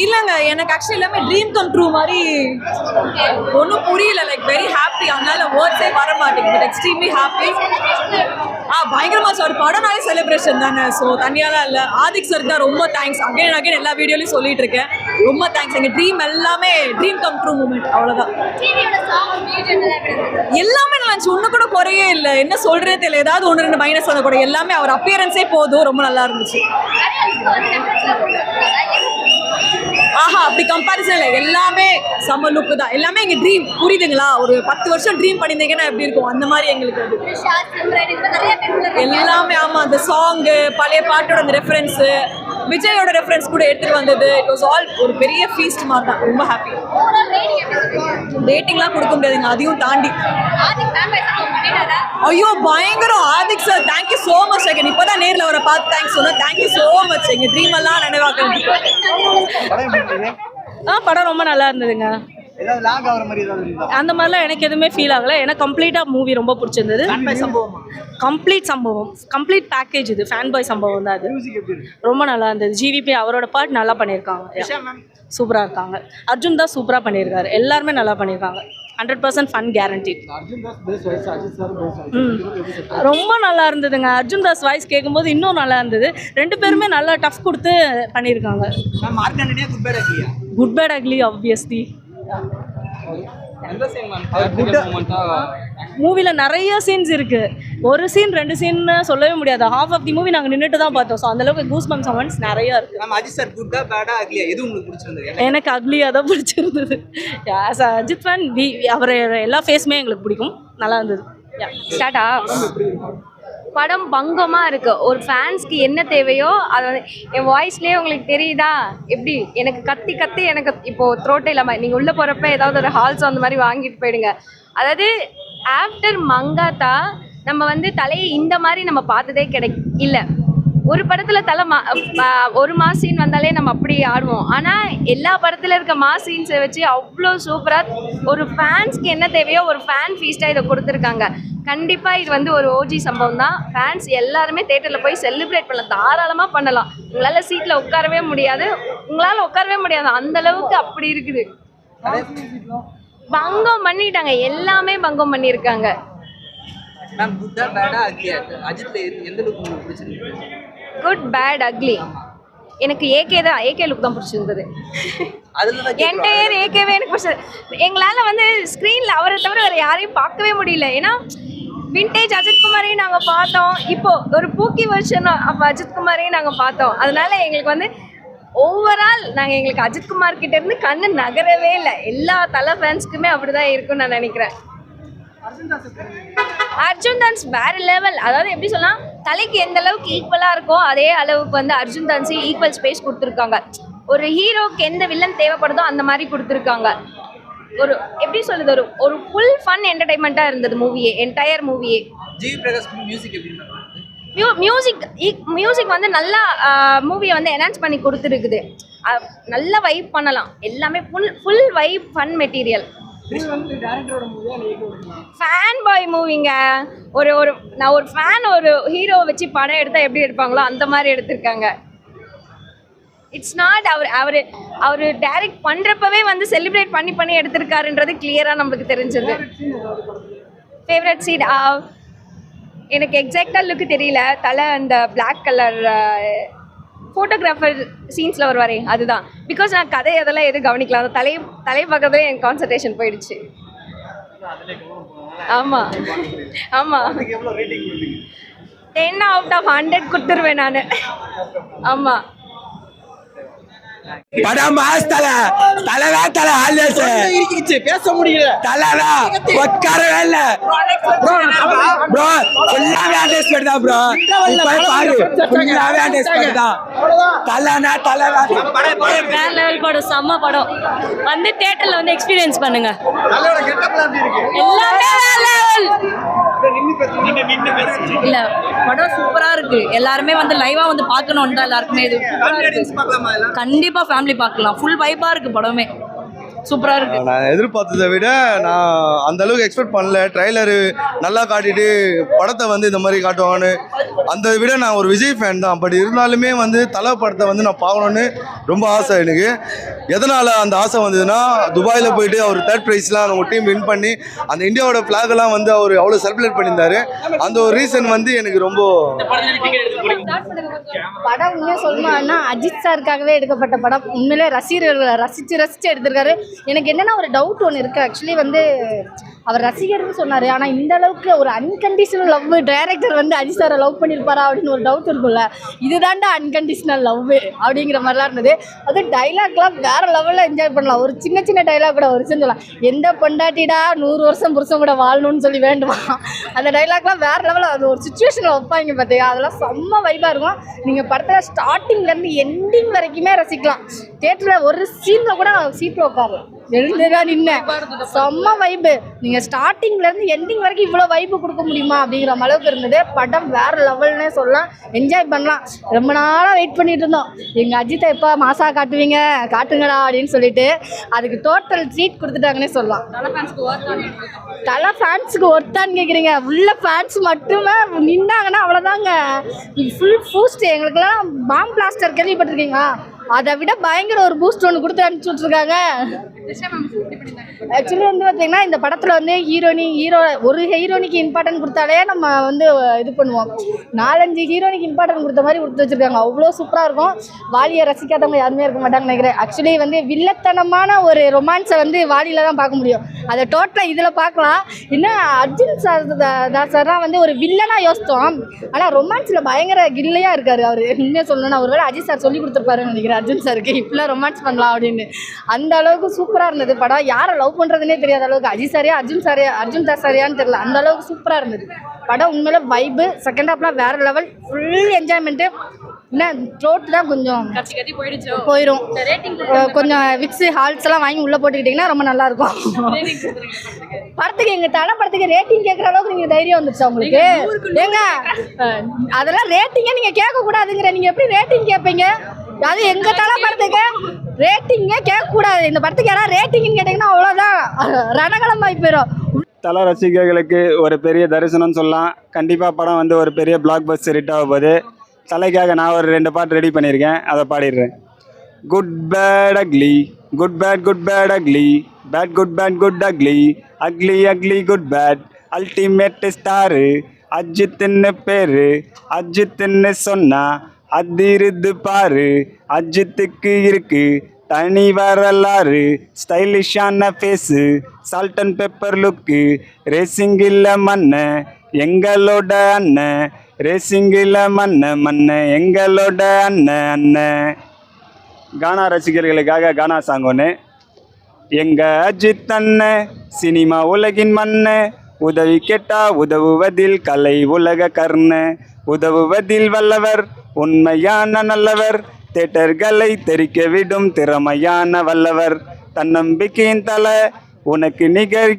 இல்லைங்க, எனக்கு ஆக்சுவலி எல்லாமே ட்ரீம் கம் ட்ரூ மாதிரி ஒன்றும் புரியல. லைக் வெரி ஹாப்பி, அதனால வேர்ட்ஸே வர மாட்டேங்குது. But extremely happy. பயங்கரமா ஒரு படம்னாலே செலிப்ரேஷன் தானே. ஸோ தனியாலாம் இல்லை. ஆதிக் சார் தான் ரொம்ப தேங்க்ஸ். அகைன் அகைன் எல்லா வீடியோலையும் சொல்லிட்டு இருக்கேன். ரொம்ப தேங்க்ஸ். எங்கள் ட்ரீம் எல்லாமே ட்ரீம் கம் ட்ரூ மூமெண்ட். அவ்வளோதான். எல்லாமே நல்லா இருந்துச்சு. ஒன்று கூட குறையே இல்லை. என்ன சொல்றதே தெரியல. ஏதாவது ஒன்று ரெண்டு மைனஸ் வந்த கூட எல்லாமே அவர் அப்பியரன்ஸே போதும். ரொம்ப நல்லா இருந்துச்சு. அப்படி கம்பேரிசன் இல்லை. எல்லாமே செம்ம லுக்கு தான். எல்லாமே எங்க ட்ரீம். புரியுதுங்களா? ஒரு 10 வருஷம் ட்ரீம் பண்ணியிருந்தீங்கன்னா எப்படி இருக்கும் அந்த மாதிரி எங்களுக்கு எல்லாமே. ஆமா, அந்த சாங்கு, பழைய பாட்டோட அந்த ரெஃபரன்ஸு, விஜயோட ரெஃபரன்ஸ் கூட எடுத்துட்டு வந்தது. இட் வாஸ் ஆல் ஒரு பெரிய ஃபீஸ்ட் மாதிரி தான். ரொம்ப ஹாப்பி. ரேட்டிங்லாம் கொடுக்க முடியாதுங்க, அதையும் தாண்டி. ஐயோ பயங்கரம். Adhik sir thank you so much. அகன் இப்போதான் நேரில் அவரை பார்த்து தேங்க்ஸ் சொன்னேன். Thank you so much. எங்க ட்ரீம் எல்லாம் நினைவாக்க. படம் ரொம்ப நல்லா இருந்ததுங்க. அந்த மாதிரிலாம் எனக்கு எதுவுமே ஃபீல் ஆகலை. எனக்கு கம்ப்ளீட்டாக மூவி ரொம்ப பிடிச்சிருந்தது. கம்ப்ளீட் சம்பவம், கம்ப்ளீட் பேக்கேஜ். இது ஃபேன் பாய் சம்பவம் தான். அது ரொம்ப நல்லா இருந்தது. ஜிவிபி அவரோட பார்ட் நல்லா பண்ணியிருக்காங்க. சூப்பராக இருக்காங்க. அர்ஜுன் தான் சூப்பராக பண்ணியிருக்காரு. எல்லாருமே நல்லா பண்ணியிருக்காங்க. 100% ஃபன் கேரண்டி. ரொம்ப நல்லா இருந்ததுங்க. அர்ஜுன் தாஸ் வாய்ஸ் கேட்கும்போது இன்னும் நல்லா இருந்தது. ரெண்டு பேருமே நல்லா டஃப் கொடுத்து பண்ணியிருக்காங்க. Good bad ugly obviously. மூவில நிறைய சீன்ஸ் இருக்கு. ஒரு சீன் ரெண்டு சீன் சொல்லவே முடியாது. ஹாஃப் ஆஃப் தி மூவி நாங்கள் நின்றுட்டு தான் பார்த்தோம். ஸோ அந்த அளவுக்கு கூஸ் பம்ப்ஸ் மொமெண்ட்ஸ் நிறைய இருக்கு. எனக்கு அக்லியா தான் பிடிச்சிருந்தது. அஜித் ஃபேன். அவர் எல்லா ஃபேஸுமே எங்களுக்கு பிடிக்கும். நல்லா இருந்தது. ஸ்டார்டா படம் பங்கமாக இருக்குது. ஒரு ஃபேன்ஸ்க்கு என்ன தேவையோ அது வந்து என் வாய்ஸ்லேயே உங்களுக்கு தெரியுதா எப்படி எனக்கு கத்தி கத்தி எனக்கு இப்போது த்ரோட்டே இல்லாமல் நீங்கள் உள்ளே போகிறப்ப ஏதாவது ஒரு ஹால்ஸ் அந்த மாதிரி வாங்கிட்டு போயிடுங்க. அதாவது ஆஃப்டர் மங்காத்தா நம்ம வந்து தலையை இந்த மாதிரி நம்ம பார்த்ததே இல்லை. ஒரு படத்தில் தலை ஒரு மாஸ் சீன் வந்தாலே நம்ம அப்படி ஆடுவோம். ஆனால் எல்லா படத்தில் இருக்க மாஸ் சீன்ஸை வச்சு அவ்வளோ சூப்பராக ஒரு ஃபேன்ஸ்க்கு என்ன தேவையோ ஒரு ஃபேன் ஃபீஸ்ட்டாக இதை கொடுத்துருக்காங்க. கண்டிப்பாக இது வந்து ஒரு ஓஜி சம்பவம் தான். ஃபேன்ஸ் எல்லாருமே தேட்டரில் போய் செலிப்ரேட் பண்ணலாம், தாராளமாக பண்ணலாம். உங்களால் சீட்டில் உட்காரவே முடியாது, அந்த அளவுக்கு அப்படி இருக்குது. பங்கம் பண்ணிட்டாங்க, எல்லாமே பங்கம் பண்ணியிருக்காங்க. குட் பேட் அக்லி எனக்கு ஏகே லுக் தான் பிடிச்சிருந்தது. என்டையர் ஏகேவே எனக்கு பிடிச்சது. எங்களால் வந்து ஸ்க்ரீனில் அவரை தவிர வேறு யாரையும் பார்க்கவே முடியல. ஏன்னா விண்டேஜ் அஜித்குமாரையும் நாங்கள் பார்த்தோம், இப்போது ஒரு பூக்கி வெர்ஷன் அப்போ அஜித்குமாரையும் நாங்கள் பார்த்தோம். அதனால எங்களுக்கு வந்து ஓவரால் எங்களுக்கு அஜித்குமார் கிட்ட இருந்து கண்ணு நகரவே இல்லை. எல்லா தலை ஃபேன்ஸ்க்குமே அப்படி தான் இருக்குன்னு நான் நினைக்கிறேன். அர்ஜுன் தான்ஸ் வேற லெவல். அதாவது எப்படி சொல்லலாம், தலைக்கு எந்த அளவுக்கு ஈக்குவலாக இருக்கோ அதே அளவுக்கு வந்து அர்ஜுன் தான்ஸு ஈக்குவல் ஸ்பேஸ் கொடுத்துருக்காங்க. ஒரு ஹீரோக்கு எந்த வில்லன் தேவைப்படுதோ அந்த மாதிரி கொடுத்துருக்காங்க. ஒரு எப்படி சொல்லுது, ஒரு ஃபுல் ஃபன் என்டர்டைன்மெண்ட்டாக இருந்தது மூவியே, என்டையர் மூவியே. மியூசிக் வந்து நல்லா மூவியை வந்து என்ஹான்ஸ் பண்ணி கொடுத்துருக்குது. நல்லா வைப் பண்ணலாம். எல்லாமே full vibe fun material. Fan boy மூவிங்க. நான் ஒரு ஃபேன் ஒரு ஹீரோவை வச்சு படம் எடுத்தால் எப்படி எடுப்பாங்களோ அந்த மாதிரி எடுத்திருக்காங்க. இட்ஸ் நாட் அவர் டைரக்ட் பண்ணுறப்பவே வந்து செலிப்ரேட் பண்ணி எடுத்திருக்காருன்றது கிளியராக நம்மளுக்கு தெரிஞ்சது. ஃபேவரட் சீன் எனக்கு எக்ஸாக்டாக லுக்கு தெரியல. தலை அந்த பிளாக் கலர் ஃபோட்டோகிராஃபர் சீன்ஸில் வருவாரே அதுதான். பிகாஸ் நான் கதை அதெல்லாம் எதுவும் கவனிக்கலாம். அந்த தலையை பக்கத்துலேயே எனக்கு கான்சன்ட்ரேஷன் போயிடுச்சு. ஆமாம் 10/100 கொடுத்துருவேன் நான். ஆமாம் படம் மாஸ் தலை ஆல்வேஸ் பேச முடியல. தலைடா உட்காரவே இல்ல ப்ரோ. ஃபுல்லாவே அண்டர்ஸ்டாண்ட் தான் ப்ரோ. போய் பாரு, ஃபுல்லாவே அண்டர்ஸ்டாண்ட் தான். தலை வேற லெவல் படம், செம்ம படம். வந்து தியேட்டர்ல வந்து எக்ஸ்பீரியன்ஸ் பண்ணுங்க. எல்லாமே வேற லெவல். இல்ல படம் சூப்பரா இருக்கு. எல்லாருமே வந்து லைவா வந்து பார்க்கணும் தான் எல்லாருக்குமே. இது கண்டிப்பா ஃபேமிலி பார்க்கலாம். ஃபுல் வைப்பா இருக்கு படமே. சூப்பராக இருக்குது. நான் எதிர்பார்த்ததை விட நான் அந்த அளவுக்கு எக்ஸ்பெக்ட் பண்ணல. ட்ரைலரு நல்லா காட்டிட்டு படத்தை வந்து இந்த மாதிரி காட்டுவாங்கன்னு அந்த விட நான் ஒரு விஜய் ஃபேன் தான். பட் இருந்தாலுமே வந்து தலை படத்தை வந்து நான் பார்க்கணுன்னு ரொம்ப ஆசை எனக்கு. எதனால் அந்த ஆசை வந்ததுன்னா, துபாயில் போயிட்டு அவர் தேர்ட் ப்ரைஸ்லாம் அவங்க டீம் வின் பண்ணி அந்த இந்தியாவோட ஃப்ளாகெல்லாம் வந்து அவர் அவ்வளோ செலிப்ரேட் பண்ணியிருந்தாரு. அந்த ஒரு ரீசன் வந்து எனக்கு ரொம்ப படம் உண்மையாக சொல்லணும்னா அஜித் சாருக்காகவே எடுக்கப்பட்ட படம். உண்மையிலே ரசிகர்களை ரசித்து எடுத்திருக்காரு. எனக்கு என்னென்னா ஒரு டவுட் ஒன்று இருக்குது. ஆக்சுவலி வந்து அவர் ரசிகர்னு சொன்னார், ஆனால் இந்த அளவுக்கு ஒரு அன்கண்டிஷனல் லவ் டைரக்டர் வந்து அஜித் சாரை லவ் பண்ணியிருப்பாரா அப்படின்னு ஒரு டவுட் இருக்கும்ல. இதுதான்டா அன்கண்டிஷனல் லவ் அப்படிங்கிற மாதிரிலாம் இருந்தது. அது டைலாக்லாம் வேறு லெவலில் என்ஜாய் பண்ணலாம். ஒரு சின்ன சின்ன டைலாக் கூட ஒரு சொல்லலாம், எந்த பொண்டாட்டிடா 100 வருஷம் புருஷன் கூட வாழணும்னு சொல்லி வேண்டுமா, அந்த டைலாக்லாம் வேறு லெவலில் அது ஒரு சுச்சுவேஷனில் வைப்பாங்க பார்த்தியா, அதெல்லாம் செம்ம வைப்பாக இருக்கும். நீங்கள் படத்தில் ஸ்டார்டிங்லேருந்து எண்டிங் வரைக்குமே ரசிக்கலாம். தியேட்டரில் ஒரு சீனில் கூட சீட்டில் உட்காரலாம், எழுந்துதான் நின்னேன். செம்ம வைப்பு. நீங்கள் ஸ்டார்டிங்லேருந்து எண்டிங் வரைக்கும் இவ்வளோ வைப்பு கொடுக்க முடியுமா அப்படிங்கிற அளவுக்கு இருந்தது. படம் வேறு லெவல்னே சொல்லலாம், என்ஜாய் பண்ணலாம். ரொம்ப நாளாக வெயிட் பண்ணிட்டு இருந்தோம், எங்கள் அஜித்தை எப்போ மாசா காட்டுவீங்க, காட்டுங்கடா அப்படின்னு சொல்லிட்டு. அதுக்கு டோட்டல் ட்ரீட் கொடுத்துட்டாங்கன்னே சொல்லலாம். தலை ஃபேன்ஸுக்கு ஒர்த்தான்னு கேட்குறீங்க, உள்ள ஃபேன்ஸ் மட்டுமே நின்னாங்கன்னா அவ்வளோதாங்க. Full boost. எங்களுக்கெல்லாம் பாம் பிளாஸ்டர் கேள்விப்பட்டிருக்கீங்களா, அதை விட பயங்கர ஒரு பூஸ்ட் ஒன்று கொடுத்து அனுப்பிச்சி விட்ருக்காங்க. ஆக்சுவலி வந்து பார்த்தீங்கன்னா இந்த படத்தில் வந்து ஒரு ஹீரோனிக்கு இம்பார்ட்டன்ட் கொடுத்தாலே நம்ம வந்து இது பண்ணுவோம். 4-5 ஹீரோனிக்கு இம்பார்ட்டன்ட் கொடுத்த மாதிரி கொடுத்து வச்சுருக்காங்க. அவ்வளோ சூப்பராக இருக்கும். வாலியை ரசிக்காதவங்க யாருமே இருக்க மாட்டாங்கன்னு நினைக்கிறேன். ஆக்சுவலி வந்து வில்லத்தனமான ஒரு ரொமான்ஸை வந்து வாலியில் தான் பார்க்க முடியும். அதை டோட்டலாக இதில் பார்க்கலாம். இன்னும் அர்ஜுன் சார்லாம் வந்து ஒரு வில்லனாக யோசித்தோம், ஆனால் ரொமான்ஸில் பயங்கர கில்லையாக இருக்கார் அவர். உண்மையாக சொல்லணும்னா ஒருவேளை அஜித் சார் சொல்லி கொடுத்துருப்பாருன்னு நினைக்கிறேன் அர்ஜுன் சாருக்கு, இப்படிலாம் ரொமான்ஸ் பண்ணலாம் அப்படின்னு. அந்த அளவுக்கு சூப்பராக இருந்தது படம். யாரை லவ் பண்ணுறதுனே தெரியாத அளவுக்கு, அஜித் சாரியா அர்ஜுன் சாரியான்னு தெரியல, அந்த அளவுக்கு சூப்பராக இருந்தது படம். உண்மையில வைப்பு. செகண்ட் ஹாஃப்லாம் வேறு லெவல், ஃபுல் என்ஜாய்மெண்ட்டு. என்ன த்ரோட் தான் கொஞ்சம் போயிடும். கொஞ்சம் விக்ஸு ஹால்ஸ் எல்லாம் வாங்கி உள்ளே போட்டுக்கிட்டிங்கன்னா ரொம்ப நல்லாயிருக்கும். படத்துக்கு எங்கள் தலை படத்துக்கு ரேட்டிங் கேட்குற அளவுக்கு நீங்கள் தைரியம் வந்துருச்சா உங்களுக்கு? ஏங்க அதெல்லாம் ரேட்டிங்கே நீங்கள் கேட்கக்கூடாதுங்கிற, நீங்கள் எப்படி ரேட்டிங் கேட்பீங்க? அது எங்கள் தலை படத்துக்கு ரேட்டிங்கே கேட்கக்கூடாது. இந்த படத்துக்கு யாராவது ரேட்டிங்னு கேட்டிங்கன்னா அவ்வளோதான், ரணகலமாகி போயிடும். தல ரசிகர்களுக்கு ஒரு பெரிய தரிசனம்னு சொல்லலாம். கண்டிப்பாக படம் வந்து ஒரு பெரிய பிளாக் பஸ்டர் ஹிட் ஆக போகுது. தலைக்காக நான் ஒரு 2 பாட்டு ரெடி பண்ணியிருக்கேன், அதை பாடிடுறேன். Good bad ugly, good bad good bad ugly, bad good bad good ugly, ugly ugly good bad, ultimate star அஜித்துன்னு பேரு, அஜித்துன்னு சொன்னா அதிருது பாரு, அஜித்துக்கு இருக்கு தனி வரலாறு, ஸ்டைலிஷான face, salt and pepper look, ரேசிங்கில் மண்ண எங்களோட அண்ணன், ரேசிங்கில் மண்ண எங்களோட அண்ணன். கானா ரசிகர்களுக்காக கானா சாங் ஒன்று. எங்கள் அஜித் அண்ணன் சினிமா உலகின் மண்ண, உதவி கேட்டா உதவுவதில் கலை உலக கர்ண, உதவுவதில் வல்லவர் உண்மையான நல்லவர், தேட்டர்களை தெரிக்க விடும் திறமையான வல்லவர், தன்னம்பிக்கையின் தலை உனக்கு நிகர்